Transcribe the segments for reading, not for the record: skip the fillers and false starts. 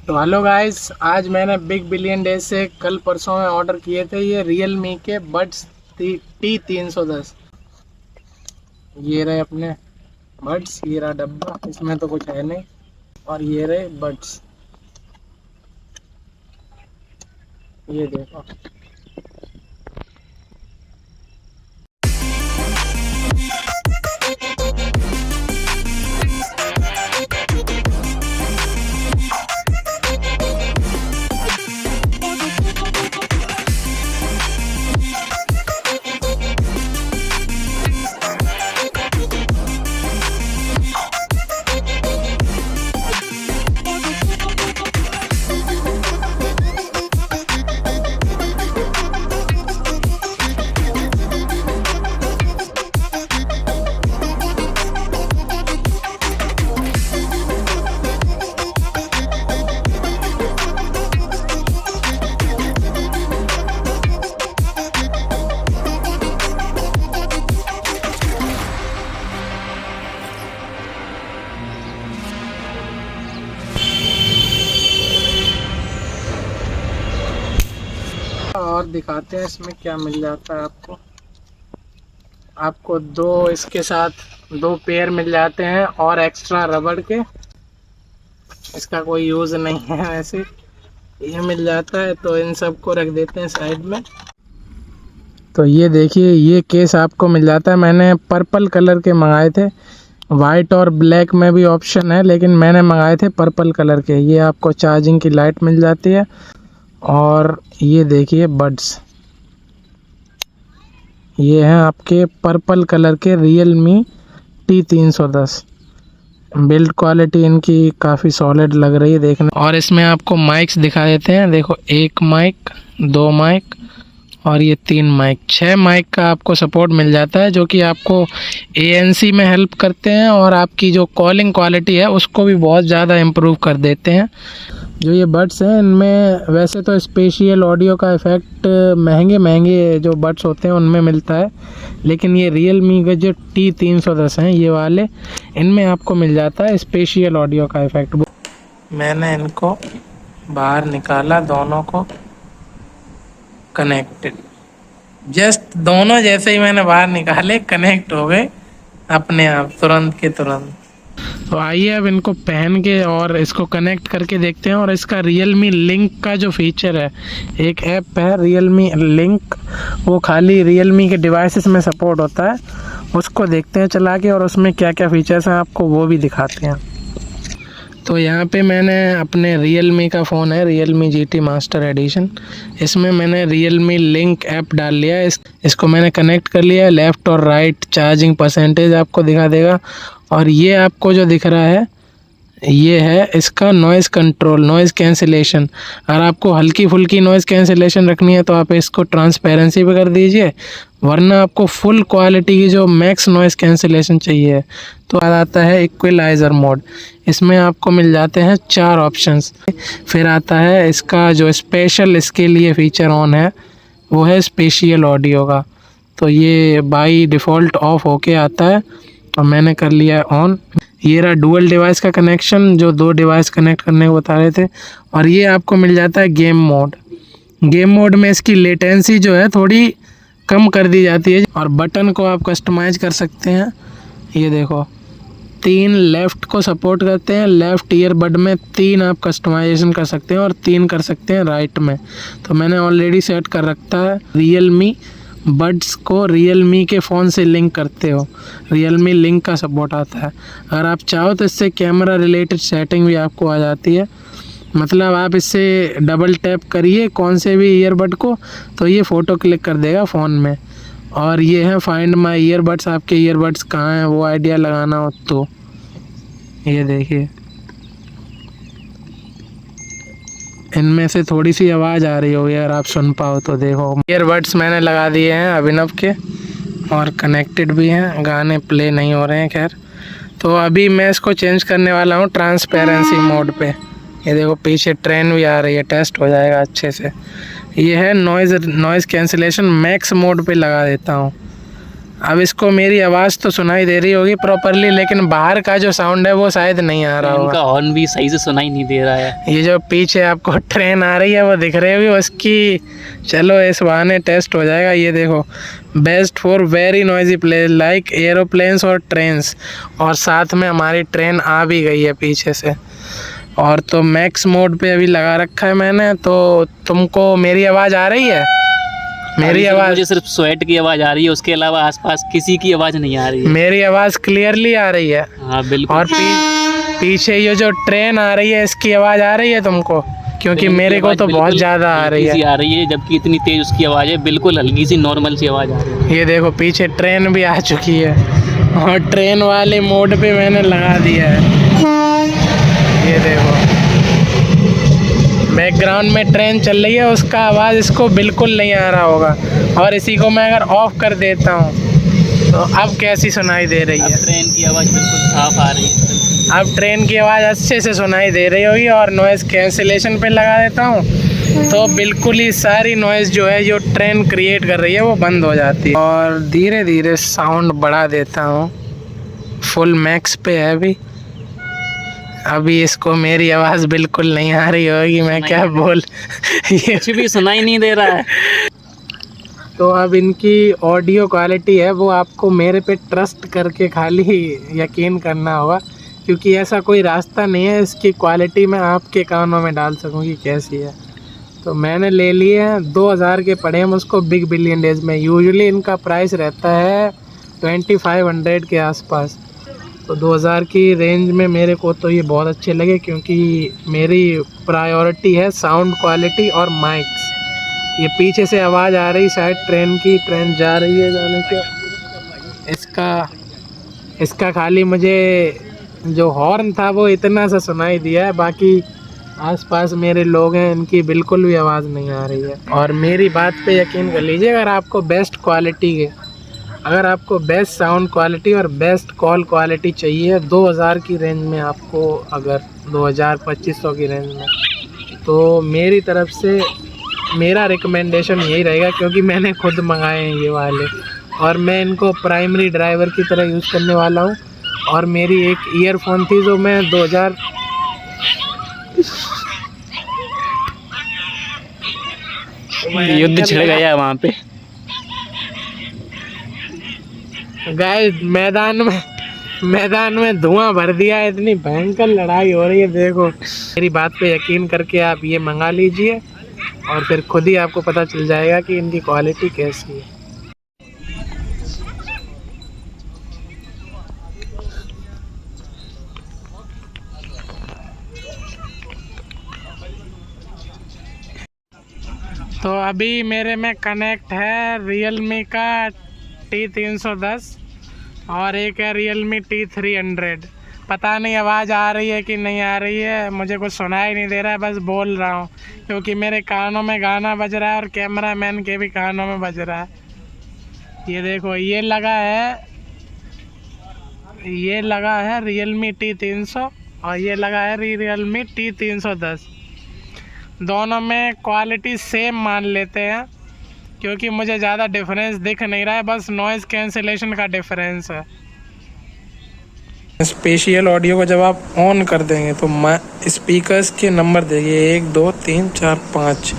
तो hello guys, आज मैंने बिग बिलियन डे से कल परसों में ऑर्डर किए थे ये रियल मी के बड्स T310। ये रहे अपने बड्स, ये रहा डब्बा, इसमें तो कुछ है नहीं। और ये रहे बड्स, ये देखो। और दिखाते हैं इसमें क्या मिल जाता है आपको। आपको दो इसके साथ दो पेयर मिल जाते हैं और एक्स्ट्रा रबड़ के। इसका कोई यूज़ नहीं है वैसे, ये मिल जाता है तो इन सब को रख देते हैं साइड में। तो ये देखिए, ये केस आपको मिल जाता है। मैंने पर्पल कलर के मंगाए थे, वाइट और ब्लैक में भी ऑप्शन है, लेकिन मैंने मंगाए थे पर्पल कलर के। ये आपको चार्जिंग की लाइट मिल जाती है। और ये देखिए बड्स, ये हैं आपके पर्पल कलर के real me T310। Build quality इनकी काफ़ी सॉलिड लग रही है देखने। और इसमें आपको माइक्स दिखा देते हैं, देखो, एक माइक, दो माइक और ये तीन माइक, 6 माइक का आपको सपोर्ट मिल जाता है, जो कि आपको ANC में हेल्प करते हैं और आपकी जो कॉलिंग क्वालिटी है उसको भी बहुत ज़्यादा इम्प्रूव कर देते हैं। जो ये बड्स हैं, इनमें वैसे तो स्पेशियल ऑडियो का इफ़ेक्ट महंगे जो बड्स होते हैं उनमें मिलता है, लेकिन ये रियल मी के जो T310 हैं ये वाले, इनमें आपको मिल जाता है स्पेशियल ऑडियो का इफ़ेक्ट। मैंने इनको बाहर निकाला, दोनों को कनेक्टेड, जस्ट दोनों जैसे ही मैंने बाहर निकाले कनेक्ट हो गए अपने आप, तुरंत के तुरंत। तो आइए अब इनको पहन के और इसको कनेक्ट करके देखते हैं। और इसका Realme लिंक का जो फीचर है, एक ऐप है Realme लिंक, वो खाली Realme के डिवाइसेस में सपोर्ट होता है। उसको देखते हैं चला के, और उसमें क्या क्या फीचर्स हैं आपको वो भी दिखाते हैं। तो यहाँ पे मैंने अपने Realme का फ़ोन है, Realme GT मास्टर एडिशन, इसमें मैंने Realme लिंक ऐप डाल लिया है। इसको मैंने कनेक्ट कर लिया है। लेफ़्ट और राइट चार्जिंग परसेंटेज आपको दिखा देगा। और ये आपको जो दिख रहा है, ये है इसका नॉइज़ कंट्रोल, नॉइज़ कैंसिलेशन। अगर आपको हल्की फुल्की नॉइज़ कैंसिलेशन रखनी है तो आप इसको ट्रांसपेरेंसी पे कर दीजिए, वरना आपको फुल क्वालिटी की जो मैक्स नॉइज़ कैंसिलेशन चाहिए तो आता है इक्वलाइज़र मोड। इसमें आपको मिल जाते हैं 4 ऑप्शंस। फिर आता है इसका जो स्पेशल इसके लिए फ़ीचर ऑन है, वो है स्पेशियल ऑडियो का। तो ये बाई डिफ़ॉल्ट ऑफ होके आता है और मैंने कर लिया है ऑन। ये रहा डुअल डिवाइस का कनेक्शन, जो 2 डिवाइस कनेक्ट करने को बता रहे थे। और ये आपको मिल जाता है गेम मोड। गेम मोड में इसकी लेटेंसी जो है थोड़ी कम कर दी जाती है। और बटन को आप कस्टमाइज़ कर सकते हैं। ये देखो, 3 लेफ़्ट को सपोर्ट करते हैं, लेफ़्ट ईयरबड में 3 आप कस्टमाइजेशन कर सकते हैं और 3 कर सकते हैं राइट में। तो मैंने ऑलरेडी सेट कर रखा है। Realme बड्स को Realme के फ़ोन से लिंक करते हो, Realme लिंक का सपोर्ट आता है। अगर आप चाहो तो इससे कैमरा रिलेटेड सेटिंग भी आपको आ जाती है। मतलब आप इससे डबल टैप करिए कौन से भी ईयरबड को, तो ये फ़ोटो क्लिक कर देगा फ़ोन में। और ये है फाइंड माई ईयरबड्स, आपके ईयरबड्स कहाँ हैं वो आइडिया लगाना हो तो ये देखिए, इनमें से थोड़ी सी आवाज़ आ रही होगी, अगर आप सुन पाओ तो देखो। ईयरबड्स मैंने लगा दिए हैं अभिनव के और कनेक्टेड भी हैं, गाने प्ले नहीं हो रहे हैं खैर। तो अभी मैं इसको चेंज करने वाला हूँ ट्रांसपेरेंसी मोड पे। ये देखो पीछे ट्रेन भी आ रही है, टेस्ट हो जाएगा अच्छे से। ये है नॉइज़ कैंसिलेशन, मैक्स मोड पे लगा देता हूँ। अब इसको मेरी आवाज़ तो सुनाई दे रही होगी प्रॉपरली, लेकिन बाहर का जो साउंड है वो शायद नहीं आ रहा होगा। इनका हॉर्न भी सही से सुनाई नहीं दे रहा है। ये जो पीछे आपको ट्रेन आ रही है वो दिख रही होगी उसकी, चलो इस बहाने टेस्ट हो जाएगा। ये देखो, best for very noisy place like aeroplanes और ट्रेन्स, और साथ में हमारी ट्रेन आ भी गई है पीछे से। और तो मैक्स मोड पे अभी लगा रखा है मैंने। तो तुमको मेरी आवाज़ आ रही है? मेरी आवाज़, मुझे सिर्फ स्वेट की आवाज़ आ रही है, उसके अलावा आसपास किसी की आवाज़ नहीं आ रही है। मेरी आवाज़ क्लियरली आ रही है? हाँ बिल्कुल। और पीछे ये जो ट्रेन आ रही है इसकी आवाज़ आ रही है तुमको? क्योंकि मेरे को तो बहुत ज़्यादा आ रही है। जबकि इतनी तेज उसकी आवाज़ है, बिल्कुल हल्की सी नॉर्मल सी आवाज़ आ रही है। ये देखो पीछे ट्रेन भी आ चुकी है, और ट्रेन वाले मोड पे मैंने लगा दिया है। ये देखो बैकग्राउंड में ट्रेन चल रही है, उसका आवाज़ इसको बिल्कुल नहीं आ रहा होगा। और इसी को मैं अगर ऑफ कर देता हूँ तो अब कैसी सुनाई दे रही है? ट्रेन की आवाज़ बिल्कुल साफ आ रही है। अब ट्रेन की आवाज़ अच्छे से सुनाई दे रही होगी। और नॉइज़ कैंसिलेशन पे लगा देता हूँ तो बिल्कुल ही सारी नॉइज़ जो है जो ट्रेन क्रिएट कर रही है वो बंद हो जाती है। और धीरे धीरे साउंड बढ़ा देता हूँ, फुल मैक्स पे है अभी इसको मेरी आवाज़ बिल्कुल नहीं आ रही होगी। मैं क्या बोल ये कुछ भी सुनाई नहीं दे रहा है। तो अब इनकी ऑडियो क्वालिटी है वो आपको मेरे पे ट्रस्ट करके खाली यकीन करना होगा, क्योंकि ऐसा कोई रास्ता नहीं है इसकी क्वालिटी मैं आपके कानों में डाल सकूं कि कैसी है। तो मैंने ले लिए हैं 2000 के पड़े हम उसको बिग बिलियन डेज में। यूजुअली इनका प्राइस रहता है 2500 के आसपास। तो 2000 की रेंज में मेरे को तो ये बहुत अच्छे लगे, क्योंकि मेरी प्रायोरिटी है साउंड क्वालिटी और माइक्स। ये पीछे से आवाज़ आ रही शायद ट्रेन की, ट्रेन जा रही है जाने के। इसका खाली मुझे जो हॉर्न था वो इतना सा सुनाई दिया है, बाकी आसपास मेरे लोग हैं इनकी बिल्कुल भी आवाज़ नहीं आ रही है। और मेरी बात पे यकीन कर लीजिए, अगर आपको बेस्ट साउंड क्वालिटी और बेस्ट कॉल क्वालिटी चाहिए 2000 की रेंज में आपको, अगर 2000-2500 की रेंज में, तो मेरी तरफ से मेरा रिकमेंडेशन यही रहेगा, क्योंकि मैंने खुद मंगाए हैं ये वाले और मैं इनको प्राइमरी ड्राइवर की तरह यूज़ करने वाला हूँ। और मेरी एक ईयरफोन थी जो मैं 2000 युद्ध छिड़ गया वहाँ पे गाइस, मैदान में धुआं भर दिया है, इतनी भयंकर लड़ाई हो रही है। देखो मेरी बात पे यकीन करके आप ये मंगा लीजिए और फिर खुद ही आपको पता चल जाएगा कि इनकी क्वालिटी कैसी है। तो अभी मेरे में कनेक्ट है Realme का T310 और एक है Realme T300। पता नहीं आवाज़ आ रही है कि नहीं आ रही है, मुझे कुछ सुनाई नहीं दे रहा है, बस बोल रहा हूँ क्योंकि मेरे कानों में गाना बज रहा है और कैमरा मैन के भी कानों में बज रहा है। ये देखो ये लगा है Realme T300 और ये लगा है Realme T310। दोनों में क्वालिटी सेम मान लेते हैं क्योंकि मुझे ज़्यादा डिफरेंस दिख नहीं रहा है, बस नॉइज़ कैंसिलेशन का डिफरेंस है। स्पेशियल ऑडियो को जब आप ऑन कर देंगे तो स्पीकर्स के नंबर देखिए 1 2 3 4 5,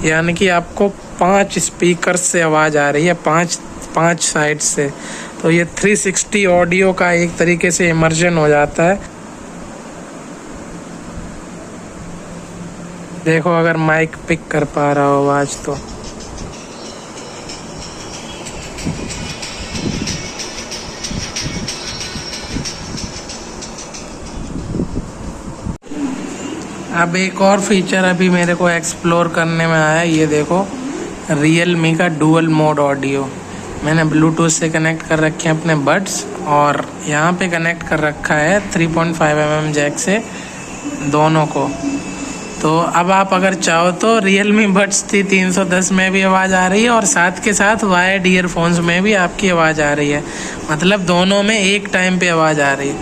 यानी कि आपको 5 स्पीकर्स से आवाज़ आ रही है, पाँच साइड से। तो ये 360 ऑडियो का एक तरीके से इमर्जन हो जाता है। देखो अगर माइक पिक कर पा रहा हो आवाज़ तो। अब एक और फीचर अभी मेरे को एक्सप्लोर करने में आया, ये देखो Realme का डुअल मोड ऑडियो। मैंने ब्लूटूथ से कनेक्ट कर रखे हैं अपने बड्स और यहाँ पे कनेक्ट कर रखा है 3.5 mm जैक से दोनों को। तो अब आप अगर चाहो तो Realme बड्स T310 में भी आवाज़ आ रही है और साथ के साथ वायर्ड ईयरफोन्स में भी आपकी आवाज़ आ रही है, मतलब दोनों में एक टाइम पे आवाज़ आ रही है।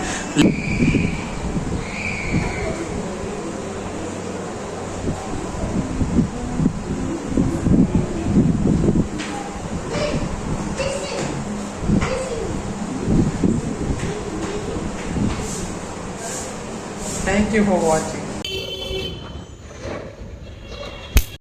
You for watching.